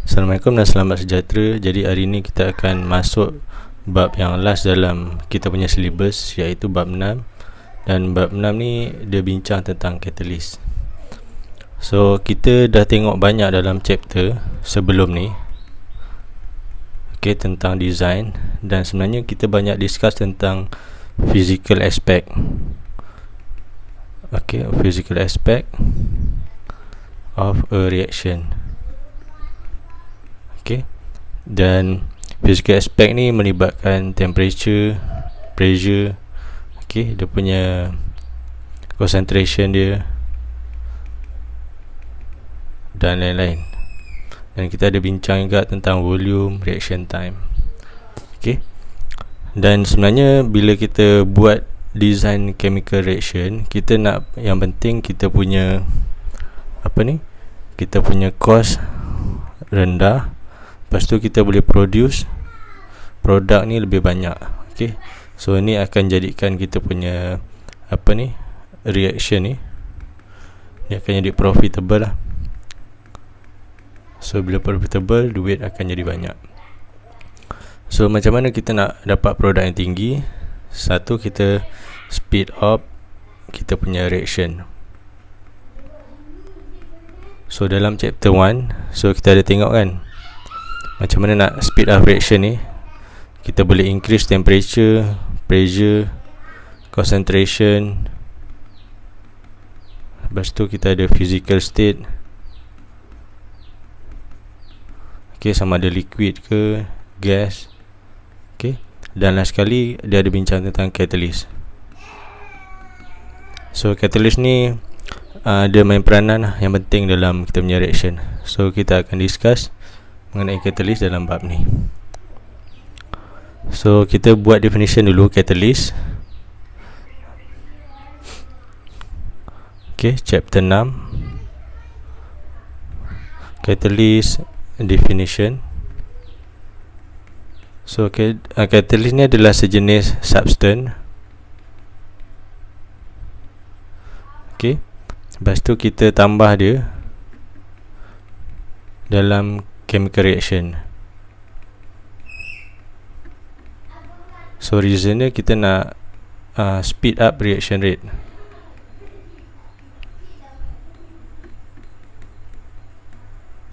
Assalamualaikum dan selamat sejahtera. Jadi hari ini kita akan masuk bab yang last dalam kita punya syllabus, iaitu bab 6. Dan bab 6 ni dia bincang tentang catalyst. So kita dah tengok banyak dalam chapter sebelum ni, tentang design, dan sebenarnya kita banyak discuss tentang physical aspect. Physical aspect of a reaction. Dan physical aspect ni melibatkan temperature, pressure, dia punya concentration dia dan lain-lain. Dan kita ada bincang juga tentang volume, reaction time. Dan sebenarnya bila kita buat design chemical reaction, kita nak, yang penting kita punya kita punya cost rendah. Lepas tu kita boleh produce produk ni lebih banyak. So ni akan jadikan kita punya reaction ni akan jadi profitable lah. So bila profitable, duit akan jadi banyak. So macam mana kita nak dapat produk yang tinggi? Satu, kita speed up kita punya reaction. So dalam chapter 1, so kita ada tengok kan macam mana nak speed up reaction ni. Kita boleh increase temperature, pressure, concentration. Lepas tu kita ada physical state, sama ada liquid ke gas. Dan last sekali dia ada bincang tentang catalyst. So catalyst ni dia main peranan yang penting dalam kita punya reaction. So kita akan discuss mengenai catalyst dalam bab ni. So kita buat definition dulu catalyst. Chapter 6, catalyst definition. So catalyst ni adalah sejenis substance. Lepas tu kita tambah dia dalam chemical reaction. So reasonnya kita nak speed up reaction rate.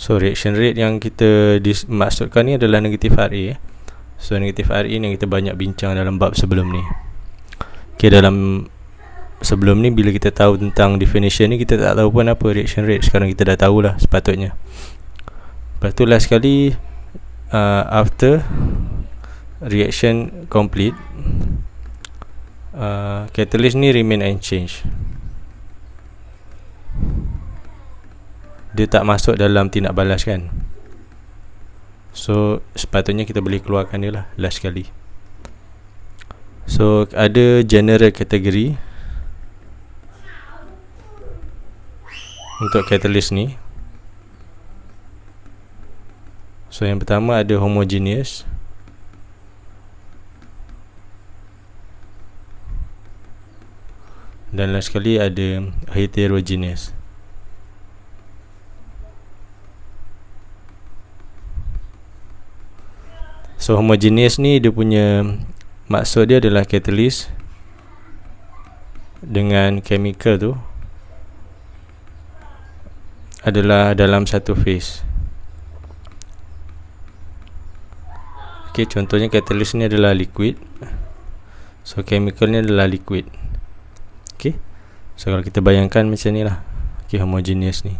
So reaction rate yang kita maksudkan ni adalah negatif RA. So negatif RA ni yang kita banyak bincang dalam bab sebelum ni. Dalam sebelum ni bila kita tahu tentang definition ni, kita tak tahu pun apa reaction rate. Sekarang kita dah tahulah sepatutnya. Lepas tu last sekali, after reaction complete, catalyst ni remain unchanged. Dia tak masuk dalam tindak balas kan. So sepatutnya kita boleh keluarkan dia lah last sekali. So ada general category untuk catalyst ni. So yang pertama ada homogeneous. Dan last sekali ada heterogeneous. So homogeneous ni dia punya maksud dia adalah catalyst dengan chemical tu adalah dalam satu phase. Contohnya catalyst ni adalah liquid. So chemical ni adalah liquid. So kalau kita bayangkan macam ni lah, homogeneous ni.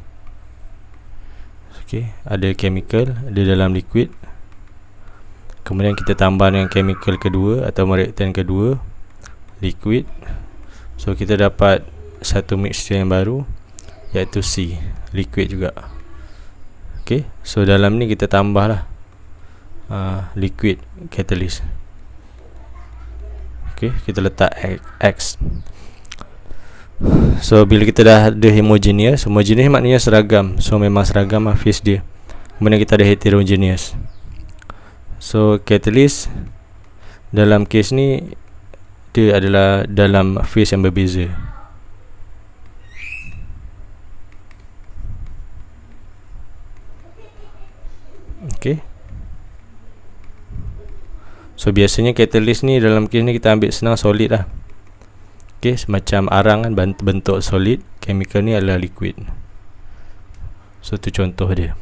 Ada chemical, ada dalam liquid. Kemudian kita tambah dengan chemical kedua atau reaktan kedua, liquid. So kita dapat satu mixture yang baru, iaitu C, liquid juga. So dalam ni kita tambah lah liquid catalyst. Kita letak X. So bila kita dah ada homogeneous maknanya seragam. So memang seragam lah phase dia. Kemudian kita ada heterogeneous. So catalyst dalam case ni dia adalah dalam phase yang berbeza. So biasanya catalyst ni dalam kes ni kita ambil senang solid lah. Okay, semacam arang kan, bentuk solid. Chemical ni adalah liquid. So tu contoh dia.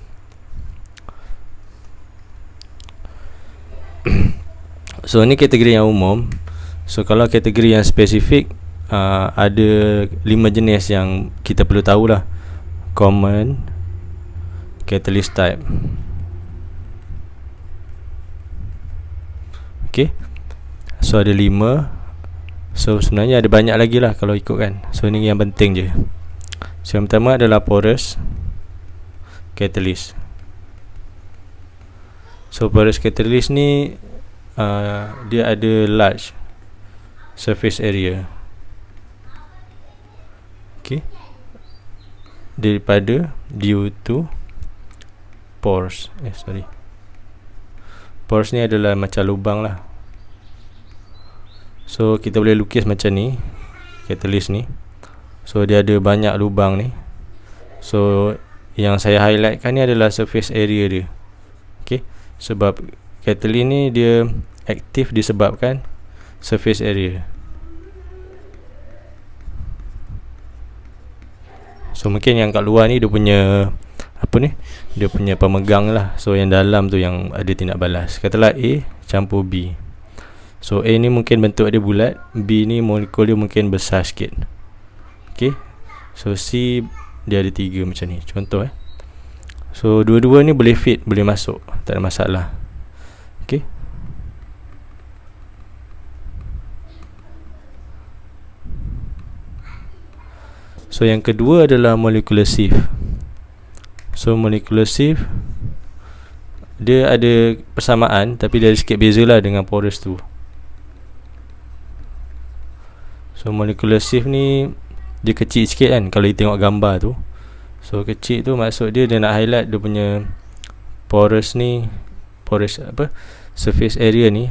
So ni kategori yang umum. So kalau kategori yang spesifik, ada 5 jenis yang kita perlu tahulah. Common catalyst type. Okay, so ada 5. So sebenarnya ada banyak lagi lah kalau ikutkan. So ni yang penting je. So yang pertama adalah porous catalyst. So porous catalyst ni dia ada large surface area. Okay, daripada due to pores. Pores ni adalah macam lubang lah. So kita boleh lukis macam ni catalyst ni. So dia ada banyak lubang ni. So yang saya highlightkan ni adalah surface area dia. Okay, sebab catalyst ni dia aktif disebabkan surface area. So mungkin yang kat luar ni dia punya dia punya pemegang lah. So yang dalam tu yang ada tindak balas. Katalah A campur B. So A ni mungkin bentuk dia bulat, B ni molekul dia mungkin besar sikit. Okay, so C dia ada 3 macam ni. Contoh So dua-dua ni boleh fit, boleh masuk, tak ada masalah. Okay, so yang kedua adalah molecular sieve. So molecular sieve dia ada persamaan, tapi dia ada sikit beza lah dengan porous tu. So molecular sieve ni dia kecil sikit kan, kalau you tengok gambar tu. So kecil tu maksud dia nak highlight dia punya porous ni, surface area ni,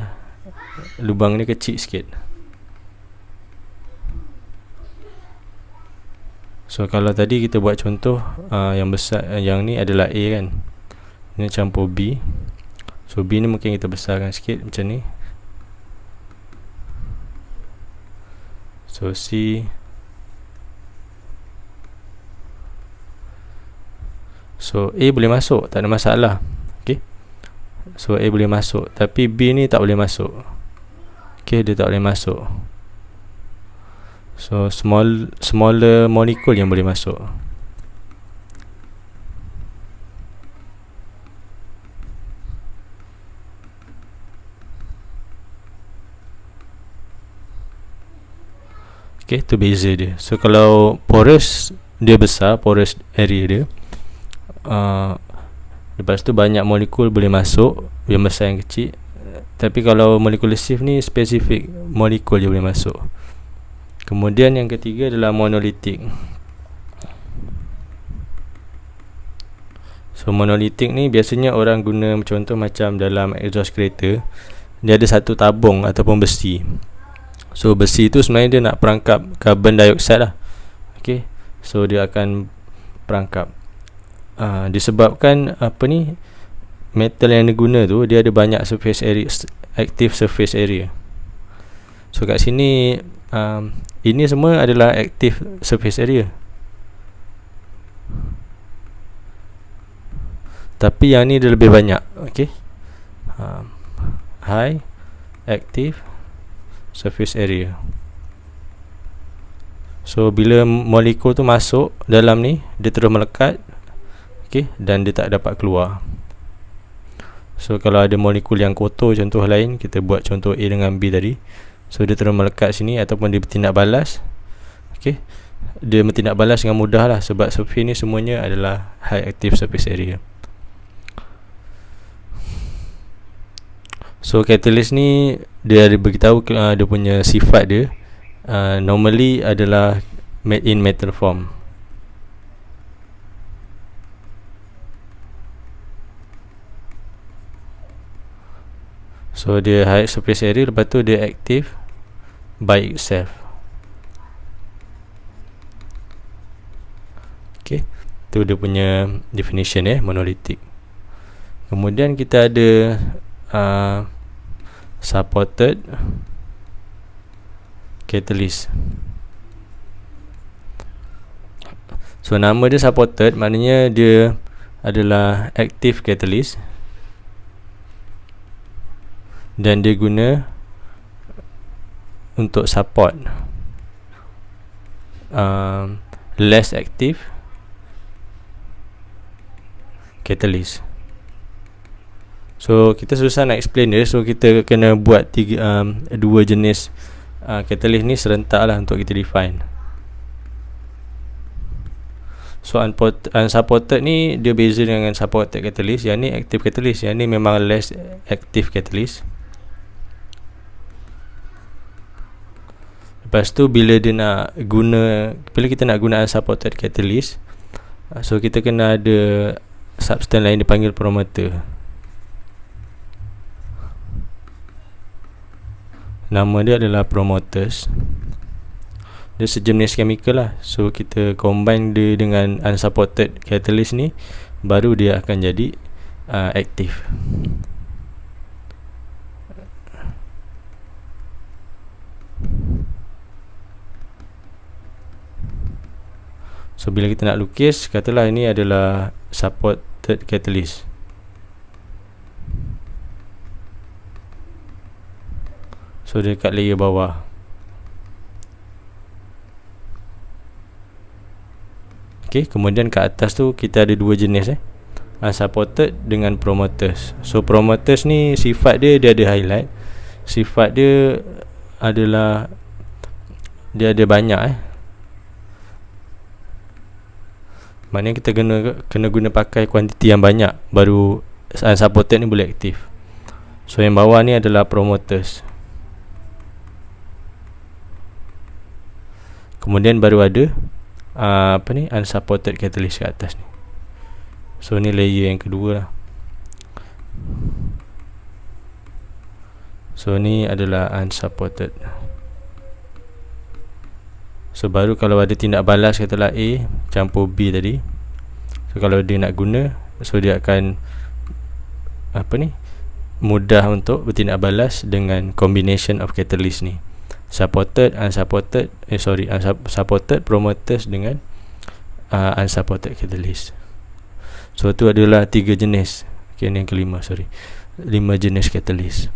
lubang ni kecil sikit. So kalau tadi kita buat contoh yang besar, yang ni adalah A kan, ni campur B. So B ni mungkin kita besarkan sikit macam ni. So C. So A boleh masuk, tak ada masalah. Okay, so A boleh masuk, tapi B ni tak boleh masuk. Okay, dia tak boleh masuk. So smaller molecule yang boleh masuk. Okay, tu beza dia. So kalau porous dia besar, porous area dia, lepas tu banyak molekul boleh masuk, yang besar yang kecil. Tapi kalau molecular sieve ni spesifik molekul je boleh masuk. Kemudian yang ketiga adalah monolitik. So monolitik ni biasanya orang guna contoh macam dalam exhaust kereta, dia ada satu tabung ataupun besi. So besi tu sebenarnya dia nak perangkap carbon dioxide lah. Okay, so dia akan perangkap disebabkan metal yang dia guna tu, dia ada banyak surface area, active surface area. So kat sini ini semua adalah active surface area, tapi yang ni dia lebih banyak. Okay, high active surface area. So bila molekul tu masuk dalam ni, dia terus melekat. Okay, dan dia tak dapat keluar. So kalau ada molekul yang kotor, contoh lain, kita buat contoh A dengan B tadi. So dia terus melekat sini ataupun dia bertindak balas. Okay, dia bertindak balas dengan mudah lah, sebab surface ni semuanya adalah high active surface area. So catalyst ni dia ada beritahu dia punya sifat dia normally adalah made in metal form. So dia high surface area, lepas tu dia active by itself. Okay, tu dia punya definition monolitik. Kemudian kita ada supported catalyst. So nama dia supported, maknanya dia adalah active catalyst dan dia guna untuk support less active catalyst. So kita susah nak explain dia, so kita kena buat dua jenis catalyst ni serentak lah untuk kita define. So unsupported ni dia beza dengan supported catalyst. Yang ni active catalyst, yang ni memang less active catalyst. Lepas tu bila kita nak guna unsupported catalyst, so kita kena ada substance lain dipanggil promoter. Nama dia adalah promoters. Dia sejenis chemical lah. So kita combine dia dengan unsupported catalyst ni, baru dia akan jadi aktif. So bila kita nak lukis, katalah ini adalah supported catalyst. So dia kat layer bawah. Okay, kemudian kat atas tu kita ada dua jenis unsupported dengan promoters. So promoters ni sifat dia ada highlight. Sifat dia adalah dia ada banyak maknanya kita kena guna pakai kuantiti yang banyak baru unsupported ni boleh aktif. So yang bawah ni adalah promoters. Kemudian baru ada unsupported catalyst kat atas ni. So ni layer yang kedua lah. So ni adalah unsupported. So baru kalau ada tindak balas, katalah A campur B tadi, so kalau dia nak guna, so dia akan mudah untuk bertindak balas dengan combination of catalyst ni. Supported, supported promoters dengan unsupported catalyst. So tu adalah 3 jenis. Okay, ni yang kelima, 5 jenis catalyst.